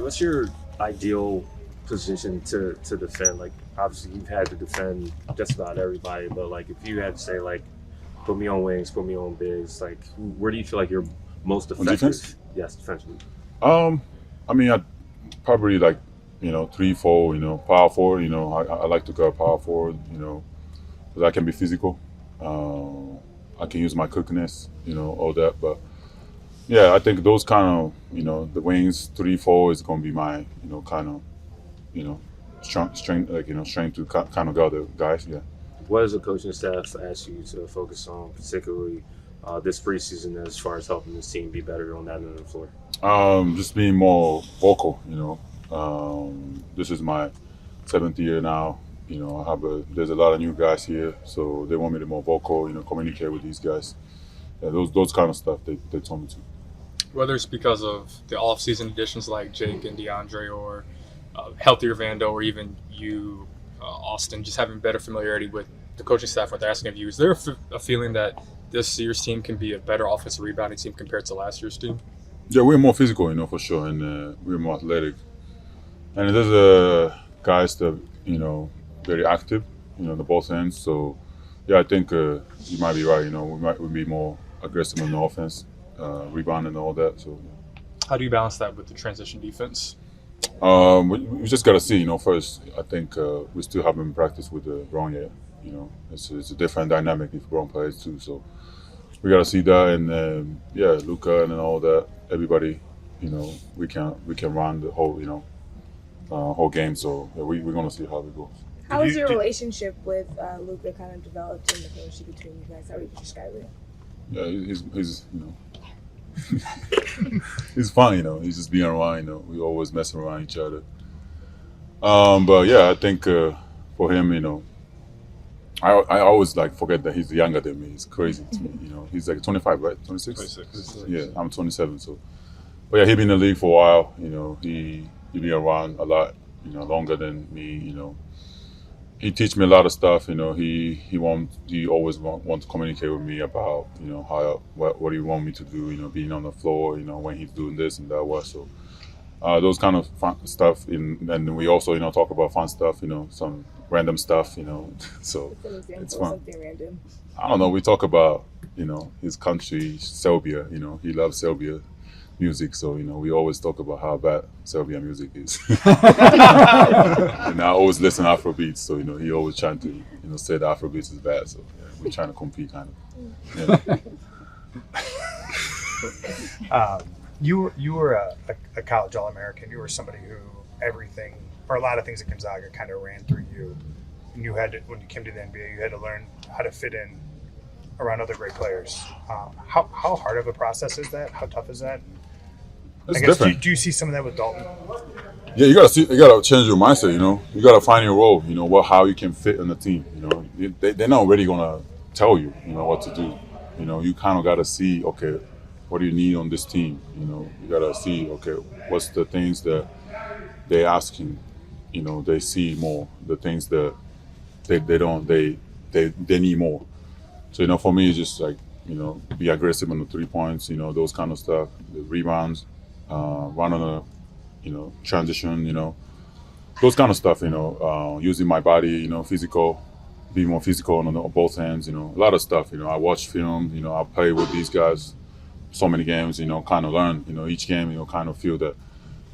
what's your ideal position to defend? Like, obviously, you've had to defend just about everybody, but like, if you had to say, like, put me on wings, put me on bigs, like, where do you feel like you're most On effective? defense? Yes, defensively. I mean, I probably like 3, 4. Power forward. I like to go power forward. Because I can be physical. I can use my quickness. All that. But yeah, I think those kind of the wings 3, 4 is gonna be my kind of strength like strength to kind of guard the guys. Yeah. What does the coaching staff ask you to focus on, particularly this preseason, as far as helping this team be better on that end of the floor? Just being more vocal. This is my 7th year now. There's a lot of new guys here, so they want me to be more vocal. Communicate with these guys. Yeah, those kind of stuff they told me to. Whether it's because of the off-season additions like Jake and DeAndre, or healthier Vando, or even you, Austin, just having better familiarity with the coaching staff, what they're asking of you, is there a feeling that this year's team can be a better offensive rebounding team compared to last year's team? Yeah, we're more physical, for sure, and we're more athletic. And there's guys that very active, the both ends. So yeah, I think you might be right. We'll be more aggressive on the offense, rebounding and all that. So How do you balance that with the transition defense? we just gotta see. First, I think we still haven't practiced with the Brown yet. It's a different dynamic if Brown plays too. So we gotta see that, and yeah, Luca and all that. Everybody, we can run the whole game. So yeah, we're gonna see how it goes. How has your relationship with Luca kind of developed in the chemistry between you guys? How would you describe it? Yeah, he's he's fun. He's just being around. We always messing around each other. But yeah, I think for him, I always forget that he's younger than me. It's crazy to me. He's like 25, right? 26. 26. Yeah, I'm 27. So, but yeah, he been in the league for a while. He been around a lot. Longer than me. He teach me a lot of stuff. He always want to communicate with me about what he want me to do. Being on the floor. When he's doing this and that. So those kind of fun stuff. And we also talk about fun stuff. Some random stuff. So it's fun. Something random. I don't know. We talk about his country, Serbia. He loves Serbia music, so we always talk about how bad Serbian music is. And I always listen to Afrobeats, so he always trying to say that Afrobeats is bad. So yeah, we're trying to compete, kind of. Yeah. You were a college All-American. You were somebody who everything, or a lot of things at Gonzaga, kind of ran through you. And you had to, when you came to the NBA, you had to learn how to fit in around other great players. How hard of a process is that? How tough is that? It's different. Do you see some of that with Dalton? Yeah, you gotta change your mindset. You gotta find your role. How you can fit in the team. They're not really gonna tell you, what to do. You kind of gotta see, okay, what do you need on this team? You gotta see, okay, what's the things that they asking. They see more. The things that they don't, they need more. So for me, it's just be aggressive on the 3 points. Those kind of stuff. The rebounds. Run on a, transition, those kind of stuff, using my body, physical, be more physical on both hands, a lot of stuff, I watch film, I play with these guys so many games, kind of learn, each game, kind of feel that,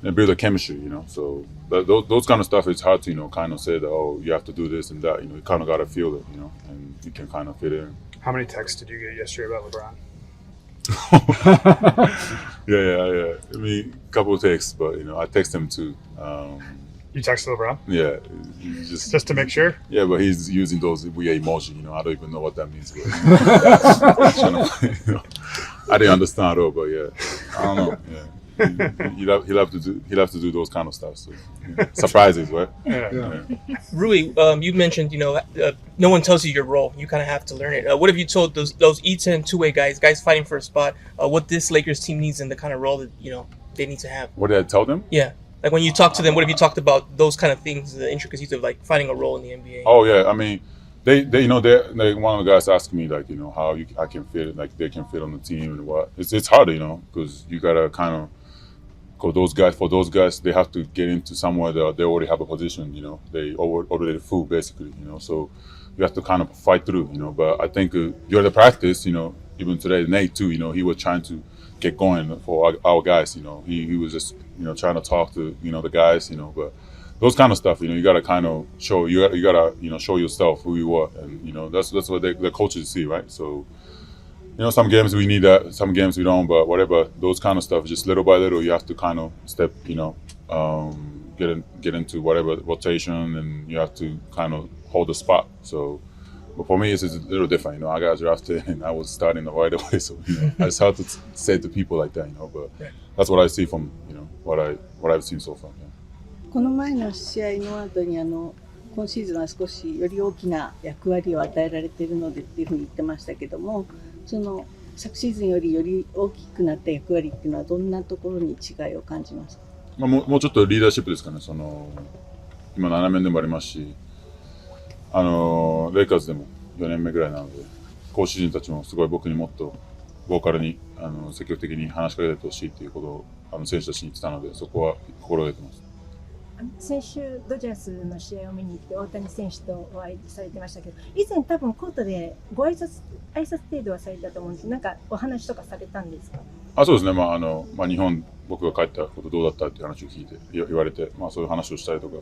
and build a chemistry, so those kind of stuff, it's hard to, kind of say that, oh, you have to do this and that, you kind of got to feel it, and you can kind of fit in. How many texts did you get yesterday about LeBron? Yeah. I mean, a couple of texts, but I text him too. You texted LeBron? Yeah, just to make sure. Yeah, but he's using those weird emoji. I don't even know what that means. But, I didn't understand at all, but yeah, I don't know. Yeah, he'll have to do those kind of stuff. So surprises, right? Yeah. Rui, you mentioned no one tells you your role. You kind of have to learn it. What have you told those E10 two-way guys fighting for a spot? What this Lakers team needs and the kind of role that they need to have? What did I tell them? Yeah, like when you talk to them, what have you talked about? Those kind of things, the intricacies of finding a role in the NBA. Oh yeah, I mean, they one of the guys asked me how I can fit, they can fit on the team and what. It's hard, because you gotta kind of because for those guys, they have to get into somewhere that they already have a position. You know, they already full basically. You know, so you have to kind of fight through. You know, but I think during the practice, you know, even today, Nate too. You know, he was trying to get going for our guys. You know, he was just trying to talk to the guys. You know, but those kind of stuff. You know, you gotta kind of show you gotta show yourself who you are, and that's what the coaches see, right? So. Some games we need that, some games we don't, but whatever, those kind of stuff, just little by little, you have to kind of step, get into whatever rotation, and you have to kind of hold the spot. So, but for me, it's a little different. I got drafted and I was starting right away, so it's hard to say to people like that, but that's what I see from what I've seen so far. Yeah. この前の試合の後に今シーズンは少しより大きな役割を与えられているのでっていうふうに言ってましたけども、昨シーズンより大きくなった役割っていうのはどんなところに違いを感じますか？もうちょっとリーダーシップですかね。今7年でもありますし、レイカーズでも4年目ぐらいなので、コーチ陣たちもすごい僕にもっとボーカルに積極的に話しかけてほしいっていうことを選手たちに言ってたので、そこは心がけてます。先週ドジャースの試合を見に行って大谷選手とお会いされてましたけど、以前多分コートでご挨拶程度はされたと思うんですけど、なんかお話とかされたんですか？そうですね。日本僕が帰ったことどうだったっていう話を聞いて言われて、そういう話をしたりとか、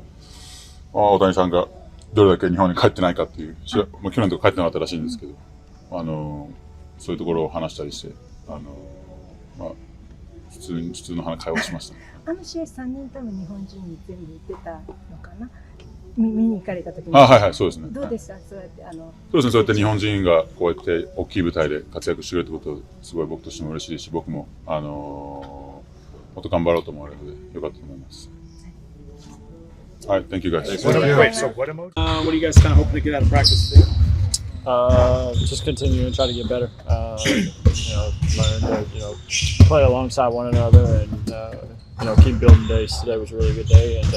大谷さんがどれだけ日本に帰ってないかっていう、去年とか帰ってなかったらしいんですけど、そういうところを話したりして、普通の会話をしました。試合3人多分日本人に全部言ってたのかな、見に行かれた時に。はいそうですね。どうでした？そうやってそうですね。そうやって日本人がこうやって大きい舞台で活躍してくれるってことすごい僕としても嬉しいですし、僕ももっと頑張ろうと思われるのでよかったと思います。Alright, thank you guys. What emotion? What do you guys kind of hoping to get out of practice today? Just continue and try to get better. Learn to play alongside one another and keep building days. Today was a really good day, and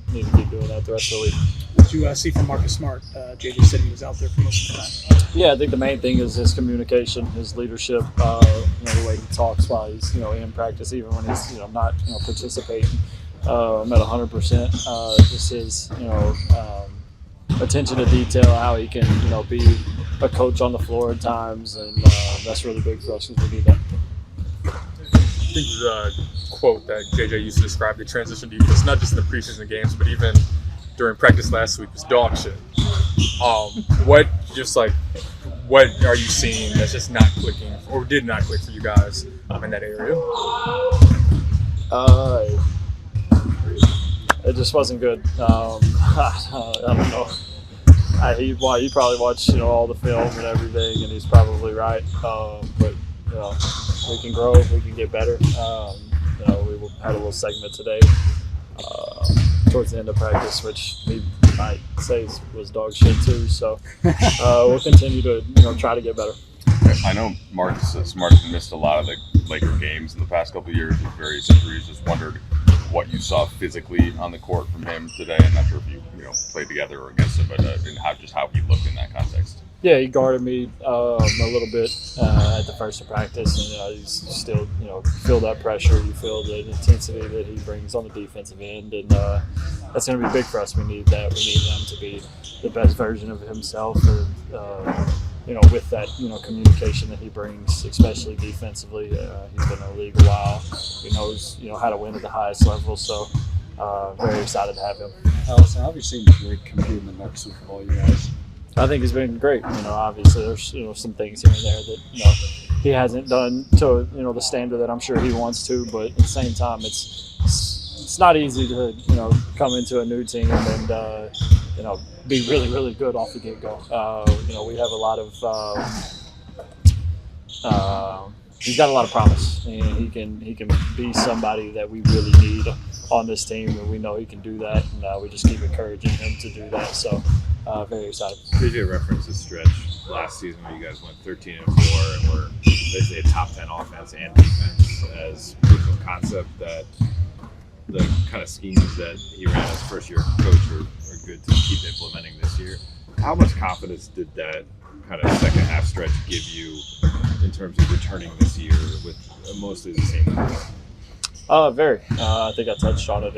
we need to keep doing that the rest of the week. What did you see from Marcus Smart? JJ said he was out there for most of the time. Yeah, I think the main thing is his communication, his leadership, the way he talks while he's in practice, even when he's not participating at 100%. Just his attention to detail, how he can be a coach on the floor at times, and that's really big for us because we need that. I think the quote that JJ used to describe the transition defense, not just in the preseason games, but even during practice last week, was dog shit. What are you seeing that's just not clicking, or did not click for you guys in that area? It just wasn't good. I don't know. He probably watched all the film and everything, and he's probably right. But we can grow, we can get better. We had a little segment today towards the end of practice, which he might say was dog shit too. So we'll continue to try to get better. I know Marcus Smart has missed a lot of the Laker games in the past couple of years with various injuries. Just wondered what you saw physically on the court from him today. I'm not sure if you played together or against him, but how he looked in that context. Yeah, he guarded me a little bit at the first of practice, and he's still, feel that pressure. You feel the intensity that he brings on the defensive end, and that's going to be big for us. We need that. We need him to be the best version of himself, with that, communication that he brings, especially defensively. He's been in the league a while. He knows, how to win at the highest level. So very excited to have him. Allison, how have you seen Drake compete in the next Super Bowl, you guys? I think he's been great. Obviously there's some things here and there that he hasn't done to the standard that I'm sure he wants to. But at the same time, it's not easy to come into a new team and be really, really good off the get-go. We have a lot of he's got a lot of promise, and he can be somebody that we really need on this team, and we know he can do that, and we just keep encouraging him to do that. So very excited. JJ referenced the stretch last season where you guys went 13-4 and were basically a top 10 offense and defense as proof of concept that the kind of schemes that he ran as first year coach are good to keep implementing this year. How much confidence did that kind of second half stretch give you in terms of returning this year with mostly the same guys? Very. I think I touched on it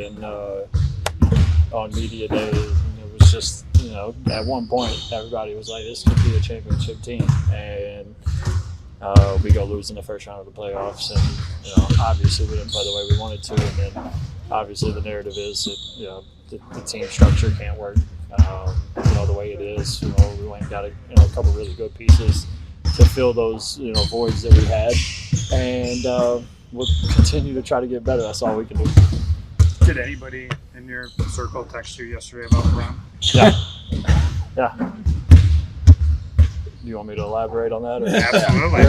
on media day. It was just, at one point everybody was like, "This could be a championship team," and we go lose in the first round of the playoffs, and obviously we didn't play the way we wanted to, and then obviously the narrative is that the team structure can't work, the way it is. We went and got a couple really good pieces to fill those voids that we had, and we'll continue to try to get better. That's all we can do. Did anybody in your circle text you yesterday about Brown? Yeah. Yeah. Do you want me to elaborate on that? Or? Absolutely.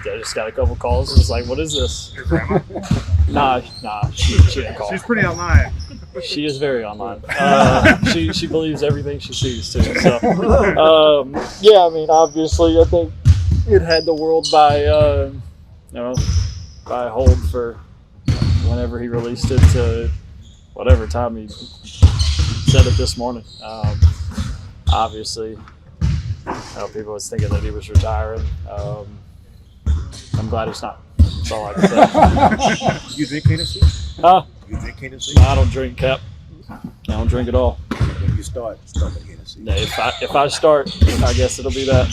I just got a couple calls. It's like, what is this? Your grandma? Nah, she didn't call. She's pretty online. She is very online. She believes everything she sees too. So, obviously, I think it had the world by hold for whenever he released it to whatever time he said it this morning. Obviously, people was thinking that he was retiring. I'm glad he's not. That's all I can say. You drink Hennessy? Huh? You drink Hennessy? I don't drink, Cap. I don't drink at all. When you start with Hennessy. Yeah, if I start, I guess it'll be that.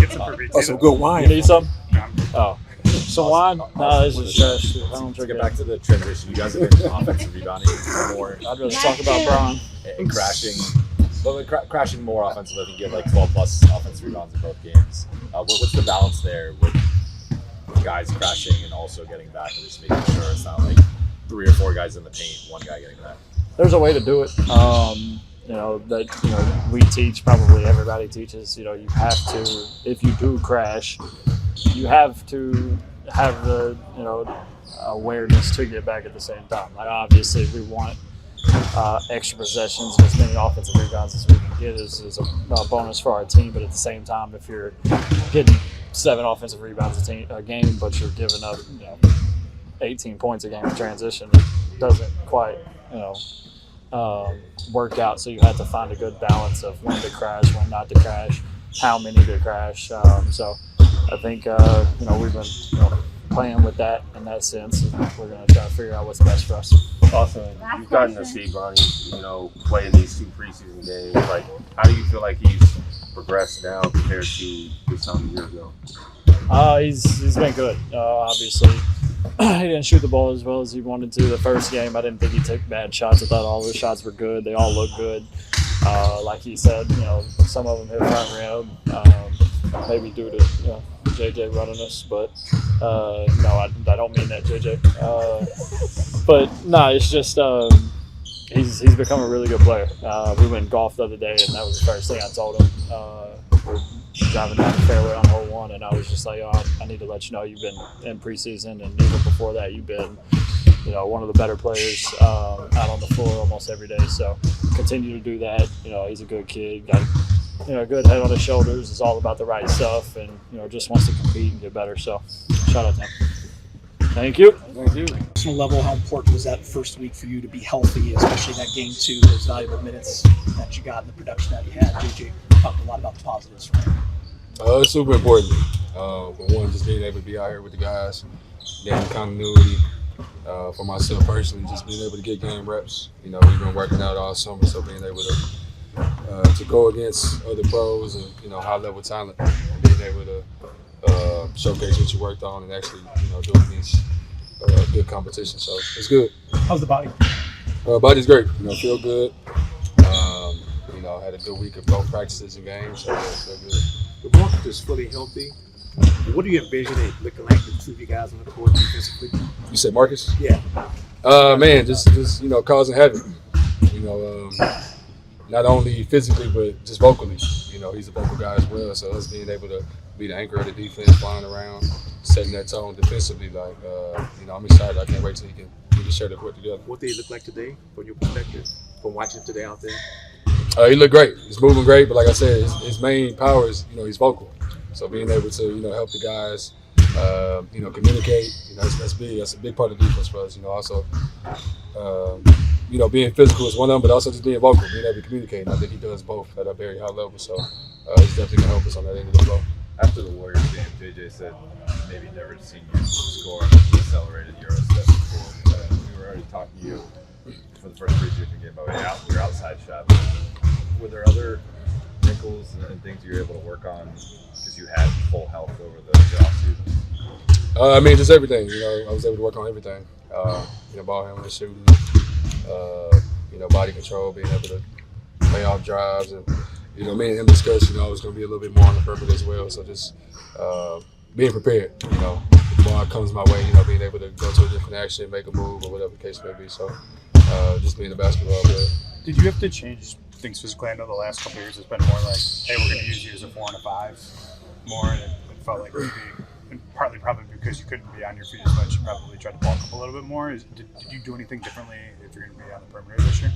Get some for me, Oh, some good wine. You need some? Oh. Some wine? Nah, this is trash. I don't drink Get it. back to the transition. You guys have been offensive rebounding more I'd rather talk about Braun. and crashing. But crashing more offensively, I think you had like 12 plus offensive rebounds in both games. What's the balance there with guys crashing and also getting back and just making sure it's not like 3 or 4 guys in the paint, one guy getting back? There's a way to do it. We teach, probably everybody teaches, you have to, if you do crash, you have to have the, awareness to get back at the same time. Like, obviously, we want extra possessions and as many offensive rebounds as we can get is a bonus for our team. But at the same time, if you're getting 7 offensive rebounds a game, but you're giving up 18 points a game in transition, it doesn't quite work out. So you have to find a good balance of when to crash, when not to crash, how many to crash. So I think we've been playing with that in that sense, and we're going to try to figure out what's best for us. Awesome. You've gotten to see Bronny, play in these 2 preseason games. Like, how do you feel like he's progressed now compared to this time a year ago? He's been good. Obviously, he didn't shoot the ball as well as he wanted to the first game. I didn't think he took bad shots. I thought all his shots were good. They all looked good. Like he said, some of them hit front rim, maybe due to JJ running us, but no, I don't mean that, JJ. But no, it's just he's become a really good player. We went and golfed the other day, and that was the first thing I told him. We're driving down the fairway on hole 1, and I was just like, I need to let you know you've been in preseason, and even before that, you've been one of the better players out on the floor almost every day. So continue to do that. He's a good kid. Got a good head on his shoulders. Is all about the right stuff, and just wants to compete and get better. So shout out to him. Thank you. Thank you. Personal level, how important was that first week for you to be healthy, especially that game 2, those valuable minutes that you got and the production that you had? JJ talked a lot about the positives from it. It's super important. For one, just being able to be out here with the guys, getting continuity. For myself personally, just being able to get game reps. We've been working out all summer, so being able to go against other pros and high level talent, and being able to showcase what you worked on and actually do it against good competition. So it's good. How's the body? Body's great. Feel good. Had a good week of both practices and games, so feel good. The market is fully healthy. What do you envision it looking like, the 2 of you guys on the court defensively? You said Marcus? Yeah. Man, just causing havoc. Not only physically but just vocally. He's a vocal guy as well. So us being able to be the anchor of the defense, flying around, setting that tone defensively, I'm excited. I can't wait till he can share the court together. What did he look like today, from your perspective, from watching today out there? He looked great. He's moving great, but like I said, his main power is he's vocal. So being able to help the guys, communicate, that's big. That's a big part of defense for us. Also, being physical is one of them, but also just being vocal, being able to communicate. And I think he does both at a very high level. So he's definitely gonna help us on that end of the floor. After the Warriors game, JJ said maybe never seen you score on an accelerated Euro step before. We were already talking to you for the first preseason game about your outside shot. Were there other wrinkles and things you were able to work on because you had full health over the offseason? I mean, just everything. I was able to work on everything. Ball handling, shooting, body control, being able to lay off drives, and me and him discussed, I was going to be a little bit more on the perimeter as well. So just being prepared. The ball comes my way, being able to go to a different action, make a move, or whatever the case may be. So just being a basketball player. Did you have to change things physically? I know the last couple of years it's been more like, hey, we're going to use you as a 4 and a 5 more, and it felt like maybe, and partly probably because you couldn't be on your feet as much, you probably tried to bulk up a little bit more. Did you do anything differently if you're going to be on the perimeter this year?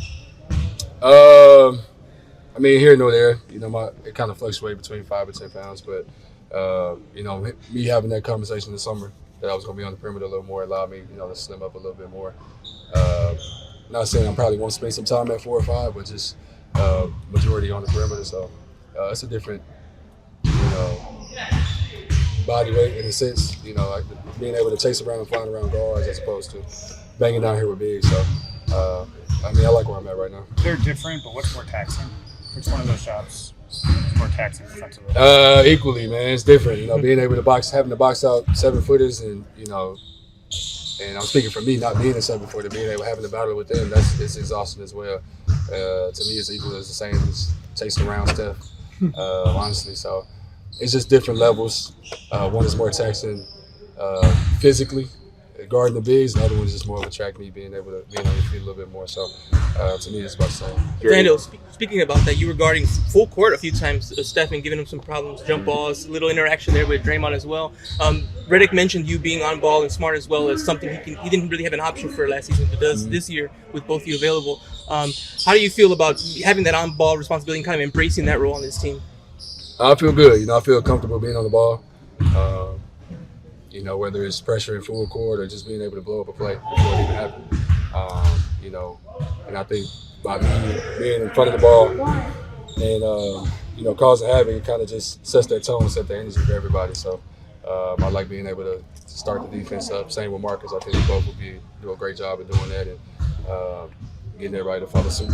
I mean, here nor there. It kind of fluctuated between 5 and 10 pounds, but me having that conversation this summer that I was going to be on the perimeter a little more allowed me, to slim up a little bit more. Not saying I probably won't spend some time at 4 or 5, but just majority on the perimeter. So it's a different, body weight in a sense. Like being able to chase around and flying around guards as opposed to banging down here with bigs. So I like where I'm at right now. They're different, but what's more taxing? Which one of those shots is more taxing defensively? Equally, man. It's different. Being able to having to box out 7-footers, and and I'm speaking for me, not being a 7-footer, being able having to battle with them, it's exhausting as well. To me, it's equal as the same as chasing around Steph, honestly. So it's just different levels. One is more taxing physically, guarding the bigs. The other one is just more of a track meet, being able to be on your feet a little bit more. So to me, it's about the same. Vando, speaking about that, you were guarding full court a few times, Steph, and giving him some problems, jump balls, little interaction there with Draymond as well. Redick mentioned you being on ball and smart as well as something he didn't really have an option for last season, but does this year with both of you available. How do you feel about having that on ball responsibility and kind of embracing that role on this team? I feel good. I feel comfortable being on the ball. Whether it's pressure in full court or just being able to blow up a play before it even happens. And I think by me being in front of the ball and, causing havoc, it kind of just sets that tone, set the energy for everybody. So I like being able to start the defense up. Same with Marcus. I think we both will do a great job of doing that and getting everybody to follow suit.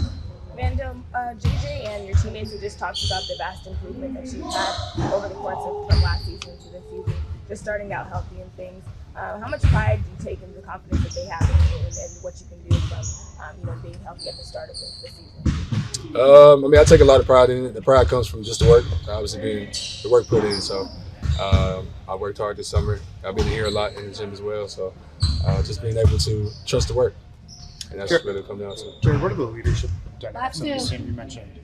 Vando, JJ and your teammates have just talked about the vast improvement that you've had over the course of from last season to this season, just starting out healthy and things. How much pride do you take in the confidence that they have in you and what you can do from being healthy at the start of the season? I take a lot of pride in it. The pride comes from just the work, obviously being the work put in. So I worked hard this summer. I've been here a lot in the gym as well. So just being able to trust the work. And that's really come down to. Jerry, what are the leadership dynamics of this team? You mentioned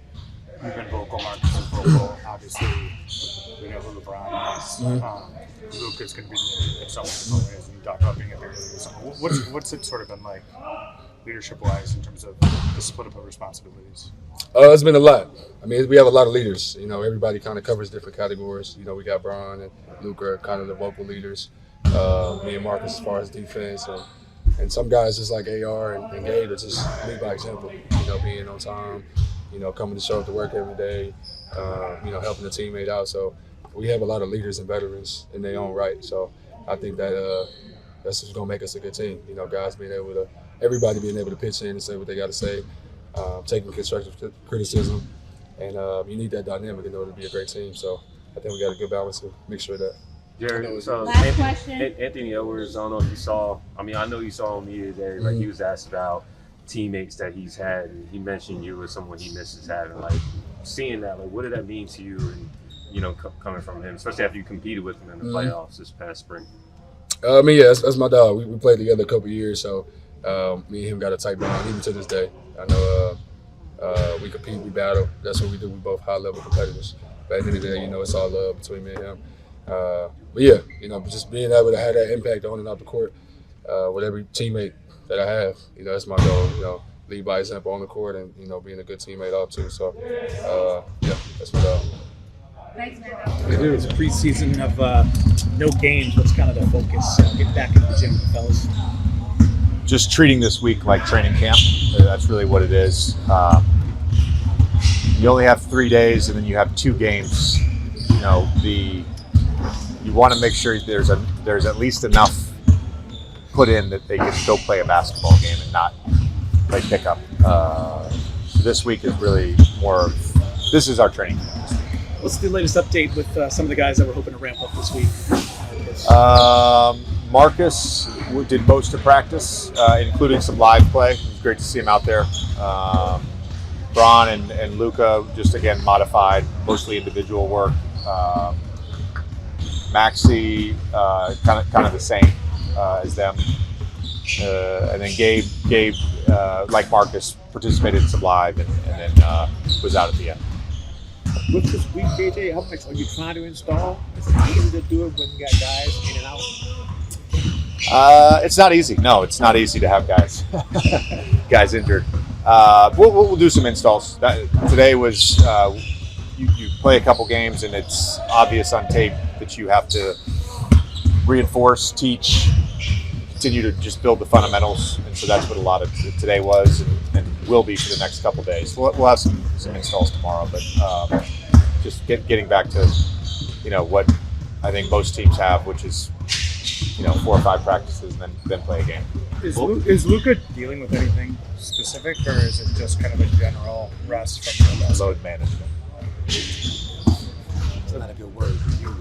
you've been vocal, Marcus is vocal. Obviously, we know who LeBron is. Luka's going to be in some ways, and you talk about being a bigger leader. What's it sort of been like leadership-wise in terms of the split up of responsibilities? It's been a lot. I mean, we have a lot of leaders. Everybody kind of covers different categories. We got Bron and Luka, kind of the vocal leaders. Me and Marcus as far as defense, and some guys just like AR and Gabe that just lead by example. Being on time, coming to show up to work every day, helping the teammate out. So we have a lot of leaders and veterans in their own right. So I think that that's what's going to make us a good team. Guys everybody being able to pitch in and say what they got to say, taking constructive criticism, and you need that dynamic in order to be a great team. So I think we got a good balance to make sure that. Jared, so Last question. Anthony Edwards, I don't know if you saw. I know you saw him today. Like he was asked about teammates that he's had, and he mentioned you as someone he misses having. Like seeing that, like what did that mean to you? And coming from him, especially after you competed with him in the playoffs this past spring. That's my dog. We played together a couple of years, so me and him got a tight bond even to this day. I know we compete, we battle. That's what we do. We both high-level competitors. But at the end of the day, it's all love between me and him. Just being able to have that impact on and off the court with every teammate that I have, that's my goal. Lead by example on the court and being a good teammate off too. So that's my goal. Thanks, man. It's a preseason of no games. What's kind of the focus? Get back into the gym with the fellas. Just treating this week like training camp. That's really what it is. You only have 3 days, and then you have 2 games. The want to make sure there's at least enough put in that they can go play a basketball game and not play pickup. This week is really more. This is our training camp this week. What's the latest update with some of the guys that we're hoping to ramp up this week? Marcus did most of practice, including some live play. It was great to see him out there. Bron and Luca just again modified, mostly individual work. Maxi kind of the same as them, and then Gabe like Marcus participated in some live and then was out at the end. With this week, JJ, how much are you trying to install? Is it easy to do it when you got guys in and out? It's not easy. No, it's not easy to have guys injured. We'll do some installs. Today was you play a couple games and it's obvious on tape that you have to reinforce, teach, continue to just build the fundamentals, and so that's what a lot of today was and will be for the next couple days. We'll have some installs tomorrow, but just getting back to what I think most teams have, which is 4 or 5 practices and then play a game. Is Luca dealing with anything specific, or is it just kind of a general rest from the load management? It's not a good word for you.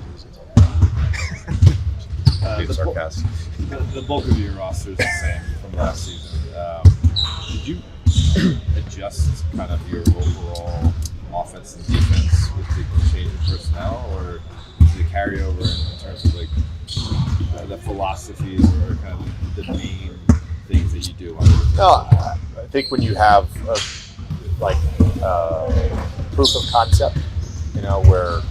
Sarcastic. The bulk of your roster is the same from last season. Did you adjust kind of your overall offense and defense with the change in personnel, or did it carry over in terms of like the philosophies or kind of the main things that you do? No, I think when you have proof of concept, where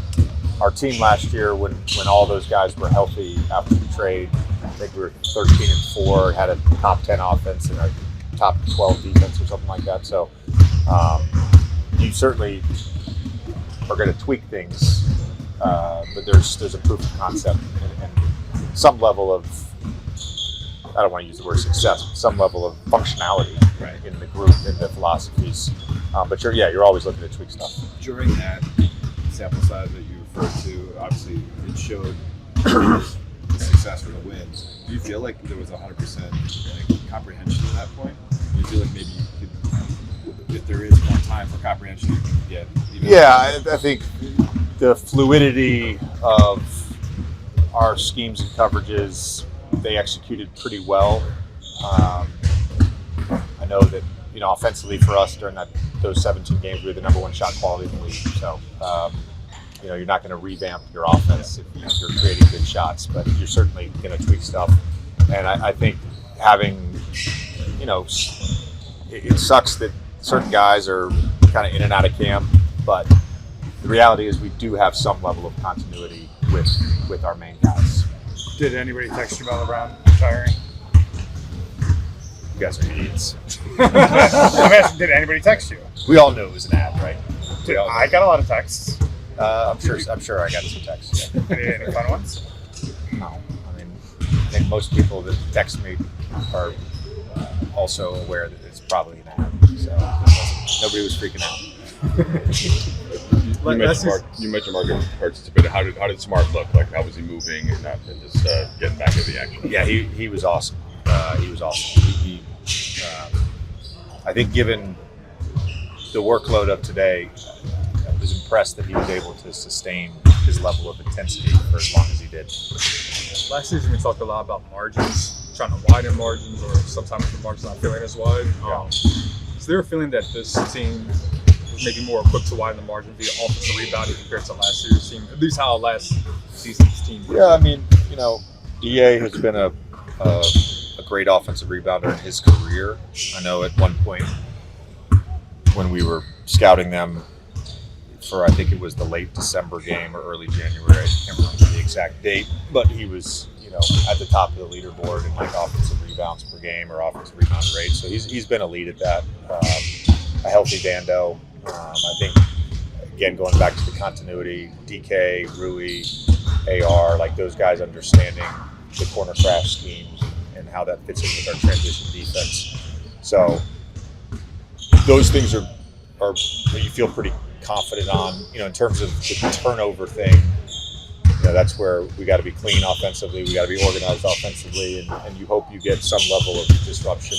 our team last year, when all those guys were healthy after the trade, I think we were 13-4, had a top 10 offense and a top 12 defense or something like that. So you certainly are going to tweak things, but there's a proof of concept and some level of, I don't want to use the word success, but some level of functionality in the group, in the philosophies. But you're always looking to tweak stuff. During that sample size that you referred to, obviously it showed the success or the wins. Do you feel like there was 100% comprehension at that point? Do you feel like maybe you could, if there is more time for comprehension, you can get even I think the fluidity of our schemes and coverages, they executed pretty well. I know that offensively for us during those 17 games, we were the number 1 shot quality in the league. So you're not going to revamp your offense if you're creating good shots, but you're certainly going to tweak stuff. And I think having it sucks that certain guys are kind of in and out of camp, but the reality is we do have some level of continuity with our main guys. Did anybody text you about LeBron retiring? You guys are idiots. I'm asking, did anybody text you? We all knew it was an ad, right? I got a lot of texts. I'm sure I got some texts. Yeah. Any fun ones? No. I think most people that text me are also aware that it's probably an ad. So nobody was freaking out. You mentioned Marcus participated. How did Smart look? Like, how was he moving and just getting back into the action? Yeah, he was awesome. He was awesome. I think given the workload of today, I was impressed that he was able to sustain his level of intensity for as long as he did. Last season we talked a lot about margins, trying to widen margins, or sometimes the margins not feeling as wide. Is there a feeling that this team was maybe more equipped to widen the margin via offensive rebounding compared to last year's team? At least how last season's team was. Yeah, EA has been a great offensive rebounder in his career. I know at one point when we were scouting them for, I think it was the late December game or early January, I can't remember the exact date, but he was at the top of the leaderboard in offensive rebounds per game or offensive rebound rate. So he's been elite at that. A healthy Vando. I think, again, going back to the continuity, DK, Rui, AR, those guys understanding the corner crash schemes and how that fits in with our transition defense. So those things are you feel pretty confident on. In terms of the turnover thing, that's where we got to be clean offensively. We got to be organized offensively, and you hope you get some level of disruption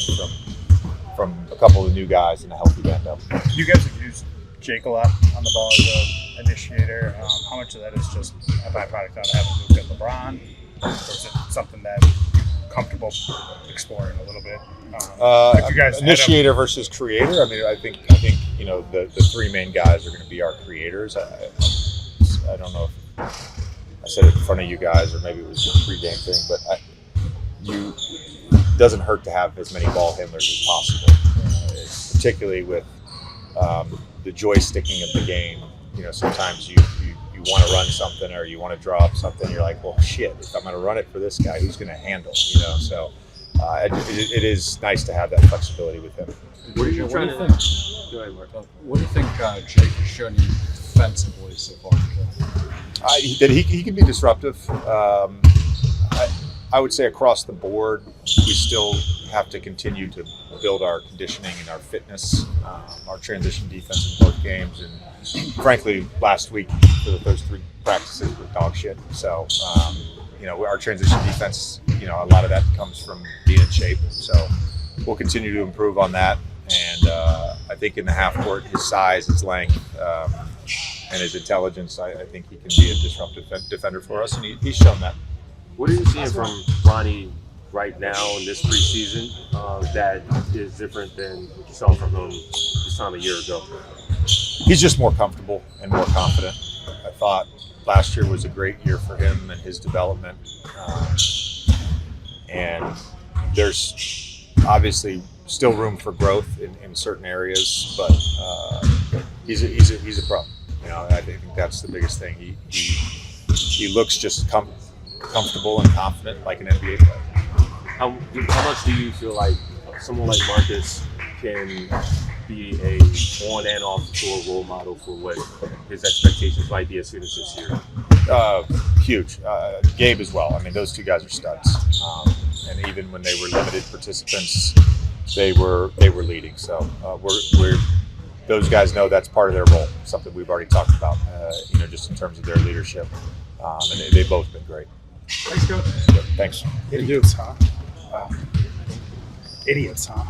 from a couple of new guys and a healthy Vando. You guys have used Jake a lot on the ball as an initiator. How much of that is just a byproduct out of having Luka and LeBron, or is it something that you're comfortable exploring a little bit? If you guys Initiator versus creator. I mean, I think the three main guys are going to be our creators. I don't know if I said it in front of you guys or maybe it was a pregame thing, but it doesn't hurt to have as many ball handlers as possible, particularly with the joysticking of the game. Sometimes you want to run something or you want to draw up something. You're like, well, shit, if I'm going to run it for this guy, who's going to handle? So it is nice to have that flexibility with him. What do you think? Go ahead, Mark. What do you think Jake has shown you defensively so far? That he can be disruptive. I would say across the board, we still have to continue to build our conditioning and our fitness, our transition defense in both games. And frankly, last week, those 3 practices were dog shit. So, our transition defense, a lot of that comes from being in shape. So we'll continue to improve on that. And I think in the half court, his size, his length, and his intelligence, I think he can be a disruptive defender for us, and he's shown that. What are you seeing from Ronnie right now in this preseason that is different than what you saw from him this time a year ago? He's just more comfortable and more confident. I thought last year was a great year for him and his development. And there's obviously still room for growth in certain areas, but he's a pro. I think that's the biggest thing. He looks just comfortable and confident like an NBA player. How much do you feel like someone like Marcus can be a on and off the floor role model for what his expectations might be as soon as this year? Huge. Gabe as well. I mean, those 2 guys are studs. And even when they were limited participants, they were leading. So those guys know that's part of their role. Something we've already talked about. Just in terms of their leadership, and they've both been great. Thanks, Coach. Yep, thanks. Idiots, huh? Wow. Idiots, huh?